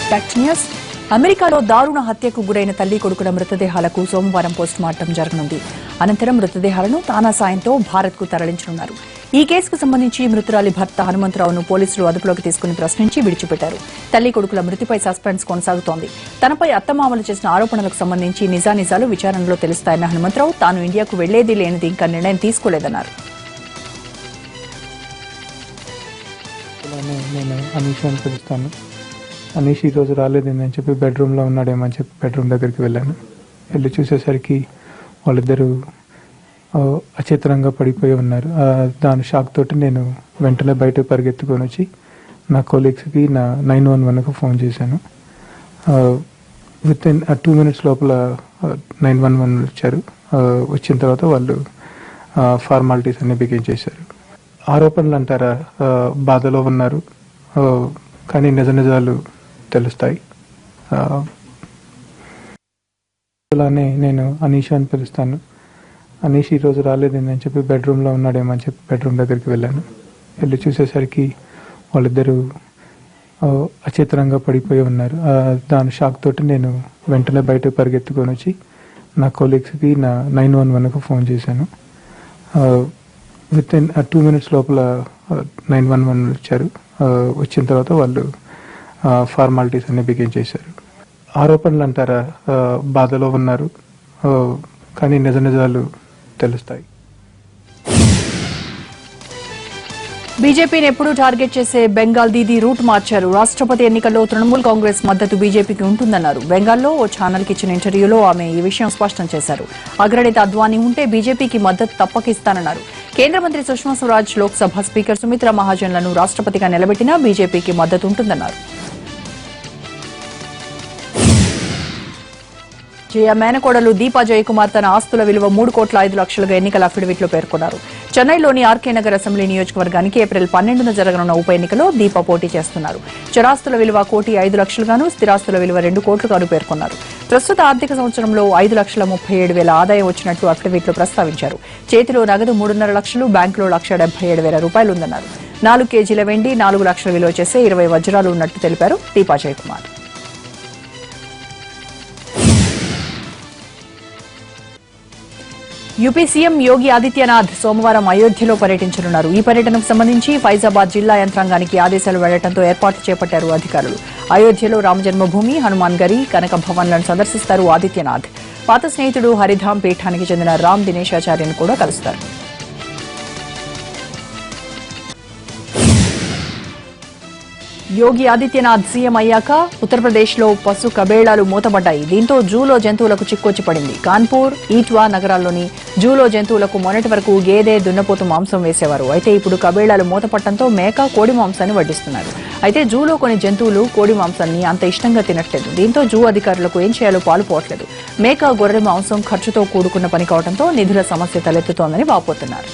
Back to news. అమెరికాలో దారుణ హత్యకు గురైన తల్లి కొడుకుల మృతదేహాలకు సోమవారం పోస్టుమార్టం జరగనుంది. అనంతరం మృతదేహాలను తానా సాయంతో భారత్కు తరలించనున్నారు. ఈ కేసుకు సంబంధించి మృతురాలి భర్త హనుమంతరావును పోలీసులు అదుపులోకి తీసుకుని ప్రశ్నించి విడిచిపెట్టారు. తల్లి కొడుకుల మృతిపై సస్పెన్స్ కొనసాగుతోంది. తనపై అత్తమామలు చేసిన ఆరోపణలకు సంబంధించి నిజానిజాలు విచారణలో తెలుస్తాయన్న హనుమంతరావు తాను ఇండియాకు వెళ్లేది లేనిది ఇంకా నిర్ణయం తీసుకోలేదన్నారు. అనీష్ ఈరోజు రాలేదని చెప్పి బెడ్రూమ్లో ఉన్నాడేమని చెప్పి బెడ్రూమ్ దగ్గరికి వెళ్ళాను. వెళ్ళి చూసేసరికి వాళ్ళిద్దరూ అచేతనంగా పడిపోయి ఉన్నారు. దాని షాక్ తోటి నేను వెంటనే బయటకు పరిగెత్తుకొని వచ్చి నా కొలీగ్స్కి 911కు ఫోన్ చేశాను. విత్ ఇన్ 2 minutes లోపల 911 వచ్చారు. వచ్చిన తర్వాత వాళ్ళు ఫార్మాలిటీస్ అన్ని బిగిన్ చేశారు. ఆరోపణలు అంటారా, బాధలో ఉన్నారు, కానీ నిజాలు తెలుస్తాయి. అలానే నేను అనీష్ అని పిలుస్తాను. అనీష్ ఈరోజు రాలేదని చెప్పి బెడ్రూమ్లో ఉన్నాడేమని చెప్పి బెడ్రూమ్ దగ్గరికి వెళ్ళాను. వెళ్ళి చూసేసరికి వాళ్ళిద్దరూ అచేతనంగా పడిపోయి ఉన్నారు. దాని షాక్ తోటి నేను వెంటనే బయటకు పరిగెత్తుకొని వచ్చి నా కొలీగ్స్కి 911కు ఫోన్ చేశాను. విత్ ఇన్ 2 minutes లోపల 911 వచ్చారు. వచ్చిన తర్వాత వాళ్ళు ఫార్మాలిటీస్ అన్ని బిగిన్ చేశారు. ఆరోపణలు అంటారా, బాధలో ఉన్నారు, కానీ నిజాలు తెలుస్తాయి. బీజేపీని ఎప్పుడూ టార్గెట్ చేసే బెంగాల్ దీదీ రూట్ మార్చారు. రాష్ట్రపతి ఎన్నికల్లో తృణమూల్ కాంగ్రెస్ మద్దతు బీజేపీకి ఉంటుందన్నారు. బెంగాల్లో ఓ ఛానల్కి ఇచ్చిన ఇంటర్వ్యూలో ఆమె ఈ విషయం స్పష్టం చేశారు. అగ్రనేత అద్వానీ ఉంటే బీజేపీకి మద్దతు తప్పకిస్తానన్నారు. కేంద్ర మంత్రి సుష్మా స్వరాజ్ లోక్సభ స్పీకర్ సుమిత్రా మహాజన్లను రాష్ట్రపతిగా నిలబెట్టినా బీజేపీకి మద్దతు ఉంటుందన్నారు. జయ మేనకోడలు దీపా జయకుమార్ తన ఆస్తుల విలువ 3,05,00,000గా ఎన్నికల అఫిడవిట్లో పేర్కొన్నారు. చెన్నైలోని ఆర్కే నగర్ అసెంబ్లీ నియోజకవర్గానికి ఏప్రిల్ 12న జరగనున్న ఉప ఎన్నికలో దీపా పోటీ చేస్తున్నారు. చరాస్తుల విలువ 1,05,00,000 గాను, స్థిరాస్తుల విలువ 2 కోట్లుగాను పేర్కొన్నారు. ప్రస్తుత ఆర్థిక సంవత్సరంలో 5,67,700 ఆదాయం వచ్చినట్లు అఫిడవిట్లో ప్రస్తావించారు. చేతిలో నగదు 3.5 లక్షలు, బ్యాంకులో 1,77,000 రూపాయలు ఉందన్నారు. 4 కేజీల వెండి, 4 లక్షల విలువ చేసే 20 వజ్రాలు ఉన్నట్లు తెలిపారు దీపా జయకుమార్. యూపీ సీఎం యోగి ఆదిత్యనాథ్ సోమవారం అయోధ్యలో పర్యటించనున్నారు. ఈ పర్యటనకు సంబంధించి ఫైజాబాద్ జిల్లా యంత్రాంగానికి ఆదేశాలు వెళ్లడంతో ఏర్పాట్లు చేపట్టారు అధికారులు. అయోధ్యలో రామజన్మభూమి, హనుమాన్ గరి, కనక భవన్లను సందర్శిస్తారు ఆదిత్యనాథ్. పాత స్నేహితుడు హరిధామ్ పీఠానికి చెందిన రామ్ దినేశాచార్యను కూడా కలుస్తారు. యోగి ఆదిత్యనాథ్ సీఎం అయ్యాక ఉత్తరప్రదేశ్లో పశు కబేళాలు మూతపడ్డాయి. దీంతో జూలో జంతువులకు చిక్కొచ్చి పడింది. కాన్పూర్, ఈట్వా నగరాల్లోని జూలో జంతువులకు మొన్నటి వరకు గేదె, దున్నపోతు మాంసం వేసేవారు. అయితే ఇప్పుడు కబేళాలు మూతపడటంతో మేక, కోడి మాంసాన్ని వడ్డిస్తున్నారు. అయితే జూలో కొన్ని జంతువులు కోడి మాంసాన్ని అంత ఇష్టంగా తినట్లేదు. దీంతో జూ అధికారులకు ఏం చేయాలో పాలుపోవట్లేదు. మేక, గొర్రె మాంసం ఖర్చుతో కూడుకున్న పని కావడంతో నిధుల సమస్య తలెత్తుతోందని వాపోతున్నారు.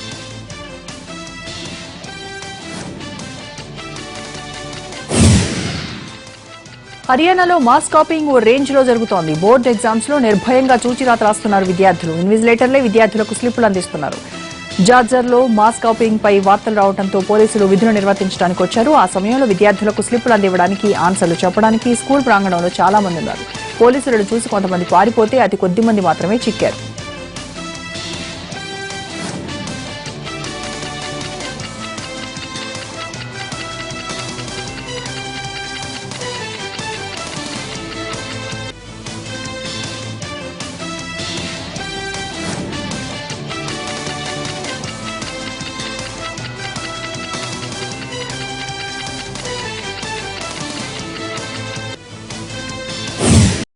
హర్యానాలో మాస్ కాపీయింగ్ ఓ రేంజ్ లో జరుగుతోంది. బోర్డు ఎగ్జామ్స్ లో నిర్భయంగా చూచిరాత రాస్తున్నారు విద్యార్థులు. ఇన్విజిలేటర్లే విద్యార్థులకు స్లిప్పులు అందిస్తున్నారు. జార్జర్లో మాస్ కాపీయింగ్ పై వార్తలు రావడంతో పోలీసులు విధులు నిర్వర్తించడానికి వచ్చారు. ఆ సమయంలో విద్యార్థులకు స్లిప్పులు అందివ్వడానికి, ఆన్సర్లు చెప్పడానికి స్కూల్ ప్రాంగణంలో చాలా మంది ఉన్నారు. పోలీసులను చూసి కొంతమంది పారిపోతే అతి కొద్ది మంది మాత్రమే చిక్కారు.